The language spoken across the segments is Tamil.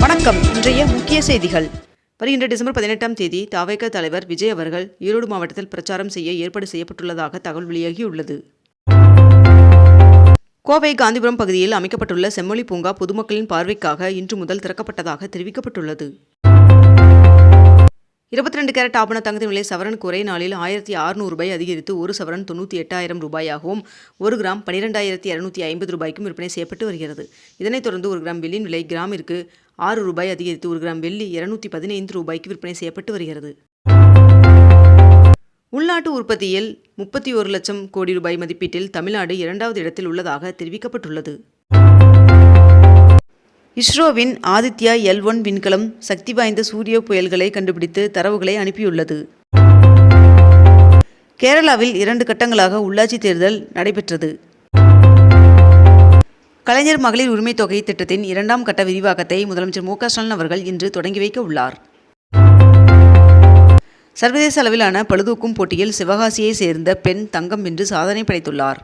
வணக்கம். இன்றைய முக்கிய செய்திகள். வருகின்ற டிசம்பர் 18ஆம் தேதி தவேக தலைவர் விஜய் அவர்கள் ஈரோடு மாவட்டத்தில் பிரச்சாரம் செய்ய ஏற்பாடு செய்யப்பட்டுள்ளதாக தகவல் வெளியாகியுள்ளது. கோவை காந்திபுரம் பகுதியில் அமைக்கப்பட்டுள்ள செம்மொழி பூங்கா பொதுமக்களின் பார்வைக்காக இன்று முதல் திறக்கப்பட்டதாக தெரிவிக்கப்பட்டுள்ளது. 22 கேரட் ஆபண தங்கத்தின் விலை சவரனுக்கு ஒரே நாளில் 1600 ரூபாய் அதிகரித்து ஒரு சவரன் 98,000 ரூபாயாகவும் 1 கிராம் 12,250 ரூபாய்க்கும் விற்பனை செய்யப்பட்டு வருகிறது. இதனைத் தொடர்ந்து 1 கிராம் வெள்ளியின் விலை கிராமிற்கு 6 ரூபாய் அதிகரித்து 1 கிராம் வெள்ளி 215 ரூபாய்க்கு விற்பனை செய்யப்பட்டு வருகிறது. உள்நாட்டு உற்பத்தியில் 31 லட்சம் கோடி ரூபாய் மதிப்பீட்டில் தமிழ்நாடு 2வது இடத்தில் உள்ளதாக தெரிவிக்கப்பட்டுள்ளது. இஸ்ரோவின் ஆதித்யா L1 விண்கலம் சக்தி வாய்ந்த சூரிய புயல்களை கண்டுபிடித்து தரவுகளை அனுப்பியுள்ளது. கேரளாவில் 2 கட்டங்களாக உள்ளாட்சி தேர்தல் நடைபெற்றது. கலைஞர் மகளிர் உரிமை தொகை திட்டத்தின் 2ஆம் கட்ட விரிவாக்கத்தை முதலமைச்சர் மு.க. ஸ்டாலின் அவர்கள் இன்று தொடங்கி வைக்க உள்ளார். சர்வதேச அளவிலான பளுதூக்கும் போட்டியில் சிவகாசியை சேர்ந்த பெண் தங்கம் வென்று சாதனை படைத்துள்ளார்.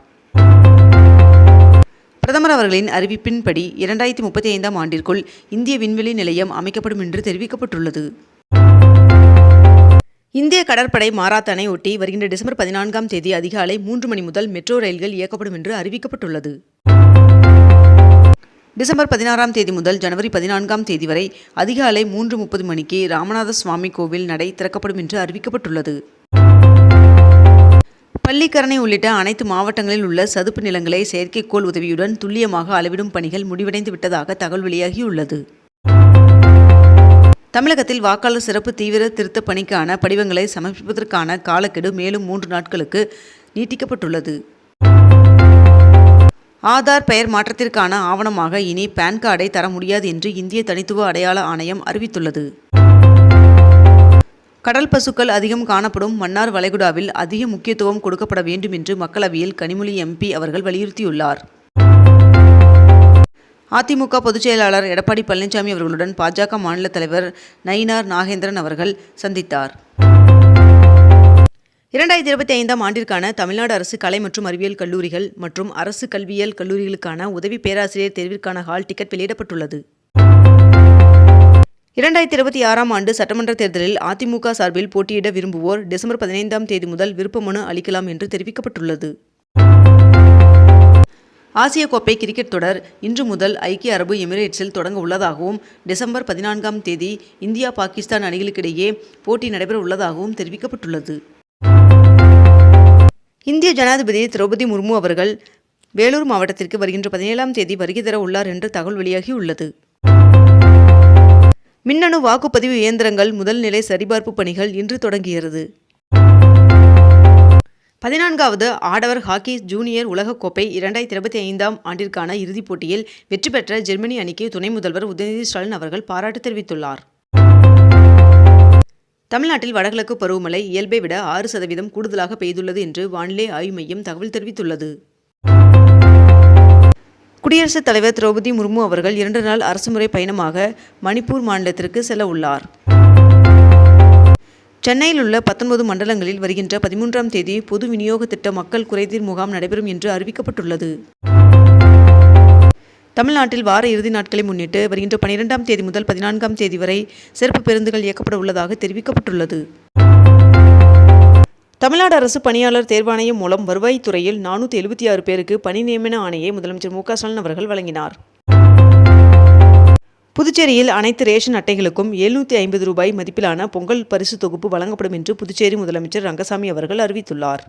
பிரதமர் அவர்களின் அறிவிப்பின்படி 2035ஆம் ஆண்டிற்குள் இந்திய விண்வெளி நிலையம் அமைக்கப்படும் என்று தெரிவிக்கப்பட்டுள்ளது. இந்திய கடற்படை மாரத்தானை ஒட்டி வருகின்ற டிசம்பர் 14ஆம் தேதி அதிகாலை 3 மணி முதல் மெட்ரோ ரயில்கள் இயக்கப்படும் என்று அறிவிக்கப்பட்டுள்ளது. டிசம்பர் 16ஆம் தேதி முதல் ஜனவரி 14ஆம் தேதி வரை அதிகாலை 3:30 மணிக்கு ராமநாத சுவாமி கோவில் நடை திறக்கப்படும் என்று அறிவிக்கப்பட்டுள்ளது. பள்ளிக்கரணை உள்ளிட்ட அனைத்து மாவட்டங்களில் உள்ள சதுப்பு நிலங்களை செயற்கைக்கோள் உதவியுடன் துல்லியமாக அளவிடும் பணிகள் முடிவடைந்து விட்டதாக தகவல் வெளியாகியுள்ளது. தமிழகத்தில் வாக்காளர் சிறப்பு தீவிர திருத்த பணிக்கான படிவங்களை சமர்ப்பிப்பதற்கான காலக்கெடு மேலும் 3 நாட்களுக்கு நீட்டிக்கப்பட்டுள்ளது. ஆதார் பெயர் மாற்றத்திற்கான ஆவணமாக இனி பான் கார்டை தர முடியாது என்று இந்திய தனித்துவ அடையாள ஆணையம் அறிவித்துள்ளது. கடல் பசுக்கள் அதிகம் காணப்படும் மன்னார் வளைகுடாவில் அதிக முக்கியத்துவம் கொடுக்கப்பட வேண்டும் என்று மக்களவையில் கனிமொழி MP அவர்கள் வலியுறுத்தியுள்ளார். அதிமுக பொதுச் செயலாளர் எடப்பாடி பழனிசாமி அவர்களுடன் பாஜக மாநில தலைவர் நயினார் நாகேந்திரன் அவர்கள் சந்தித்தார். 2025ஆம் ஆண்டிற்கான தமிழ்நாடு அரசு கலை மற்றும் அறிவியல் கல்லூரிகள் மற்றும் அரசு கல்வியியல் கல்லூரிகளுக்கான உதவி பேராசிரியர் தேர்விற்கான ஹால் டிக்கெட் வெளியிடப்பட்டுள்ளது. 2026ஆம் ஆண்டு சட்டமன்ற தேர்தலில் அதிமுக சார்பில் போட்டியிட விரும்புவோர் டிசம்பர் 15ஆம் தேதி முதல் விருப்ப மனு அளிக்கலாம் என்று தெரிவிக்கப்பட்டுள்ளது. ஆசிய கோப்பை கிரிக்கெட் தொடர் இன்று முதல் ஐக்கிய அரபு எமிரேட்ஸில் தொடங்க உள்ளதாகவும் டிசம்பர் 14ஆம் தேதி இந்தியா பாகிஸ்தான் அணிகளுக்கிடையே போட்டி நடைபெற உள்ளதாகவும் தெரிவிக்கப்பட்டுள்ளது. இந்திய ஜனாதிபதி திரௌபதி முர்மு அவர்கள் வேலூர் மாவட்டத்திற்கு வருகின்ற 17ஆம் தேதி வருகை தர உள்ளார் என்று தகவல் வெளியாகியுள்ளது. மின்னணு வாக்குப்பதிவு இயந்திரங்கள் முதல் நிலை சரிபார்ப்பு பணிகள் இன்று தொடங்குகிறது. 14வது ஆடவர் ஹாக்கி ஜூனியர் உலகக்கோப்பை 2025ஆம் ஆண்டிற்கான இறுதிப் போட்டியில் வெற்றி பெற்ற ஜெர்மனி அணிக்கு துணை முதல்வர் உதயநிதி ஸ்டாலின் அவர்கள் பாராட்டு தெரிவித்துள்ளார். தமிழ்நாட்டில் வடகிழக்கு பருவமழை இயல்பை விட 6% கூடுதலாக பெய்துள்ளது என்று வானிலை ஆய்வு மையம் தகவல் தெரிவித்துள்ளது. குடியரசுத் தலைவர் திரௌபதி முர்மு அவர்கள் 2 நாள் அரசுமுறை பயணமாக மணிப்பூர் மாநிலத்திற்கு செல்ல உள்ளார். சென்னையில் உள்ள 19 மண்டலங்களில் வருகின்ற 13ஆம் தேதி பொது விநியோக திட்ட மக்கள் குறைதீர் முகாம் நடைபெறும் என்று அறிவிக்கப்பட்டுள்ளது. தமிழ்நாட்டில் வார இறுதி நாட்களை முன்னிட்டு வருகின்ற 12ஆம் தேதி முதல் 14ஆம் தேதி வரை சிறப்பு பேருந்துகள் இயக்கப்பட உள்ளதாக தெரிவிக்கப்பட்டுள்ளது. தமிழ்நாடு அரசு பணியாளர் தேர்வாணையம் மூலம் வருவாய்த்துறையில் 476 பேருக்கு பணி நியமன ஆணையை முதலமைச்சர் மு.க. ஸ்டாலின் அவர்கள் வழங்கினார். புதுச்சேரியில் அனைத்து ரேஷன் அட்டைகளுக்கும் 750 ரூபாய் மதிப்பிலான பொங்கல் பரிசு தொகுப்பு வழங்கப்படும் என்று புதுச்சேரி முதலமைச்சர் ரங்கசாமி அவர்கள் அறிவித்துள்ளார்.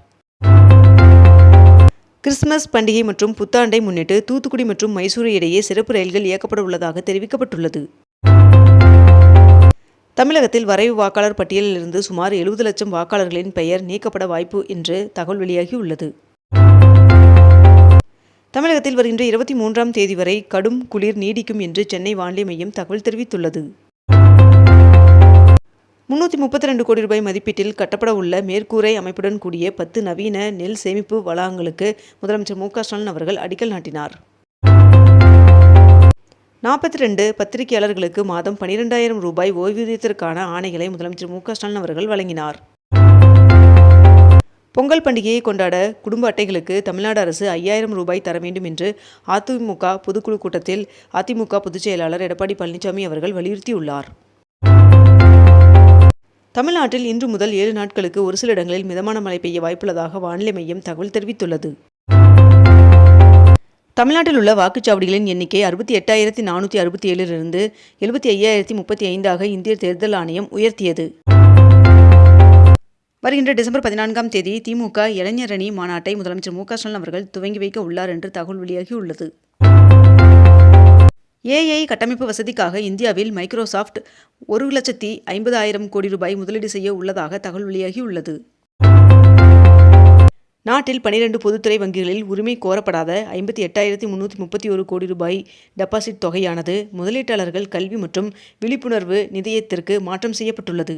கிறிஸ்துமஸ் பண்டிகை மற்றும் புத்தாண்டை முன்னிட்டு தூத்துக்குடி மற்றும் மைசூரு இடையே சிறப்பு ரயில்கள் இயக்கப்பட உள்ளதாக தெரிவிக்கப்பட்டுள்ளது. தமிழகத்தில் வரைவு வாக்காளர் பட்டியலில் இருந்து சுமார் 70 லட்சம் வாக்காளர்களின் பெயர் நீக்கப்பட வாய்ப்பு என்று தகவல் வெளியாகியுள்ளது. தமிழகத்தில் வருகின்ற 23ஆம் தேதி வரை கடும் குளிர் நீடிக்கும் என்று சென்னை வானிலை மையம் தகவல் தெரிவித்துள்ளது. 332 கோடி ரூபாய் மதிப்பீட்டில் கட்டப்பட உள்ள மேற்கூரை அமைப்புடன் கூடிய 10 நவீன நெல் சேமிப்பு வளாகங்களுக்கு முதலமைச்சர் மு.க. ஸ்டாலின் அவர்கள் அடிக்கல் நாட்டினார். 42 பத்திரிகையாளர்களுக்கு மாதம் 12,000 ரூபாய் ஓய்வூதியத்திற்கான ஆணைகளை முதலமைச்சர் மு.க. ஸ்டாலின் அவர்கள் வழங்கினார். பொங்கல் பண்டிகையை கொண்டாட குடும்ப அட்டைகளுக்கு தமிழ்நாடு அரசு 5000 ரூபாய் தர வேண்டும் என்று அதிமுக பொதுக்குழு கூட்டத்தில் அதிமுக பொதுச் செயலாளர் எடப்பாடி பழனிசாமி அவர்கள் வலியுறுத்தியுள்ளார். தமிழ்நாட்டில் இன்று முதல் 7 நாட்களுக்கு ஒரு சில இடங்களில் மிதமான மழை பெய்ய வாய்ப்புள்ளதாக வானிலை மையம் தகவல் தெரிவித்துள்ளது. தமிழ்நாட்டில் உள்ள வாக்குச்சாவடிகளின் எண்ணிக்கை 68,467 இருந்து 75,035 இந்திய தேர்தல் ஆணையம் உயர்த்தியது. வருகின்ற டிசம்பர் 14ஆம் தேதி திமுக இளைஞரணி மாநாட்டை முதலமைச்சர் மு.க.ஸ்டாலின் அவர்கள் துவங்கி வைக்க உள்ளார் என்று தகவல் வெளியாகியுள்ளது. AI கட்டமைப்பு வசதிக்காக இந்தியாவில் மைக்ரோசாப்ட் 1,50,000 கோடி ரூபாய் முதலீடு செய்ய உள்ளதாக தகவல் வெளியாகியுள்ளது. நாட்டில் 12 பொதுத்துறை வங்கிகளில் உரிமை கோரப்படாத 58,331 கோடி ரூபாய் டெபாசிட் தொகையானது முதலீட்டாளர்கள் கல்வி மற்றும் விழிப்புணர்வு நிதியத்திற்கு மாற்றம் செய்யப்பட்டுள்ளது.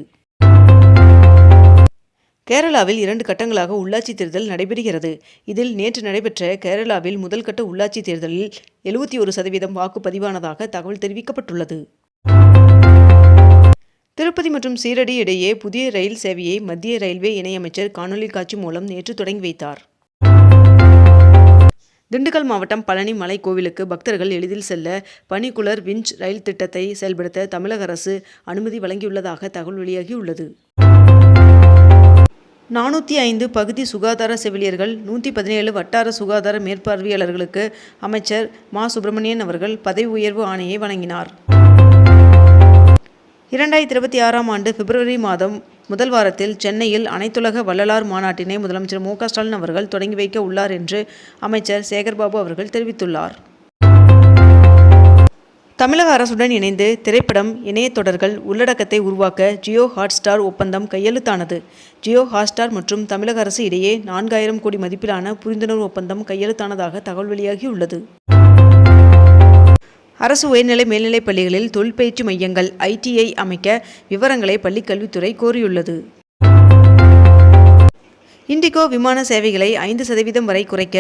கேரளாவில் 2 கட்டங்களாக உள்ளாட்சி தேர்தல் நடைபெறுகிறது. இதில் நேற்று நடைபெற்ற கேரளாவில் முதல் கட்ட உள்ளாட்சி தேர்தலில் 71% வாக்குப்பதிவானதாக தகவல் தெரிவிக்கப்பட்டுள்ளது. திருப்பதி மற்றும் சீரடி இடையே புதிய ரயில் சேவையை மத்திய ரயில்வே இணையமைச்சர் காணொலி காட்சி மூலம் நேற்று தொடங்கி வைத்தார். திண்டுக்கல் மாவட்டம் பழனி மலை கோவிலுக்கு பக்தர்கள் எளிதில் செல்ல பனிக்குலர் விஞ்ச் ரயில் திட்டத்தை செயல்படுத்த தமிழக அரசு அனுமதி வழங்கியுள்ளதாக தகவல் வெளியாகியுள்ளது. 405 பகுதி சுகாதார செவிலியர்கள் 117 வட்டார சுகாதார மேற்பார்வையாளர்களுக்கு அமைச்சர் மா. சுப்பிரமணியன் அவர்கள் பதவி உயர்வு ஆணையை வழங்கினார். 2026ஆம் ஆண்டு பிப்ரவரி மாதம் முதல் வாரத்தில் சென்னையில் அனைத்துலக வள்ளலார் மாநாட்டினை முதலமைச்சர் மு.க.ஸ்டாலின் அவர்கள் தொடங்கி வைக்க உள்ளார் என்று அமைச்சர் சேகர்பாபு அவர்கள் தெரிவித்துள்ளார். தமிழக அரசுடன் இணைந்து திரைப்படம், இணையத்தொடர்கள் உள்ளடக்கத்தை உருவாக்க ஜியோ ஹாட்ஸ்டார் ஒப்பந்தம் கையெழுத்தானது. ஜியோ ஹாட்ஸ்டார் மற்றும் தமிழக அரசு இடையே 4000 கோடி மதிப்பிலான புரிந்துணர்வு ஒப்பந்தம் கையெழுத்தானதாக தகவல் வெளியாகியுள்ளது. அரசு உயர்நிலை மேல்நிலைப் பள்ளிகளில் தொழிற்பயிற்சி மையங்கள் ITI அமைக்க விவரங்களை பள்ளிக்கல்வித்துறை கோரியுள்ளது. இண்டிகோ விமான சேவைகளை 5% வரை குறைக்க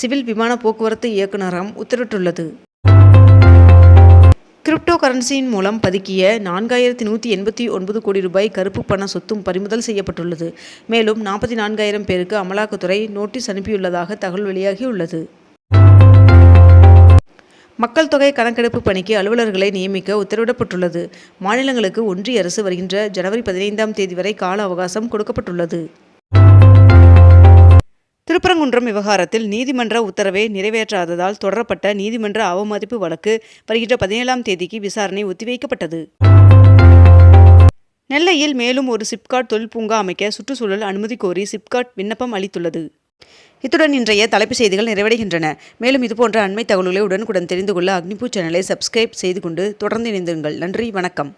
சிவில் விமான போக்குவரத்து இயக்குநரகம் உத்தரவிட்டுள்ளது. கிரிப்டோ கரன்சியின் மூலம் பதுக்கிய 4189 கோடி ரூபாய் கருப்பு பண சொத்தும் பறிமுதல் செய்யப்பட்டுள்ளது. மேலும் 44,000 பேருக்கு அமலாக்கத்துறை நோட்டீஸ் அனுப்பியுள்ளதாக தகவல் வெளியாகியுள்ளது. மக்கள் தொகை கணக்கெடுப்பு பணிக்கு அலுவலர்களை நியமிக்க உத்தரவிடப்பட்டுள்ளது. மாநிலங்களுக்கு ஒன்றிய அரசு வருகின்ற ஜனவரி 15ஆம் தேதி வரை கால அவகாசம் கொடுக்கப்பட்டுள்ளது. திருப்பரங்குன்றம் விவகாரத்தில் நீதிமன்ற உத்தரவை நிறைவேற்றாததால் தொடரப்பட்ட நீதிமன்ற அவமதிப்பு வழக்கு வருகின்ற 17ஆம் தேதிக்கு விசாரணை ஒத்திவைக்கப்பட்டது. நெல்லையில் மேலும் ஒரு சிப்காட் தொழில் பூங்கா அமைக்க சுற்றுச்சூழல் அனுமதி கோரி சிப்காட் விண்ணப்பம் அளித்துள்ளது. இத்துடன் இன்றைய தலைப்புச் செய்திகள் நிறைவடைகின்றன. மேலும் இதுபோன்ற அண்மை தகவல்களை உடனுக்குடன் தெரிந்து கொள்ள அக்னிபூ சேனலை சப்ஸ்கிரைப் செய்து கொண்டு தொடர்ந்து இணைந்திருங்கள். நன்றி, வணக்கம்.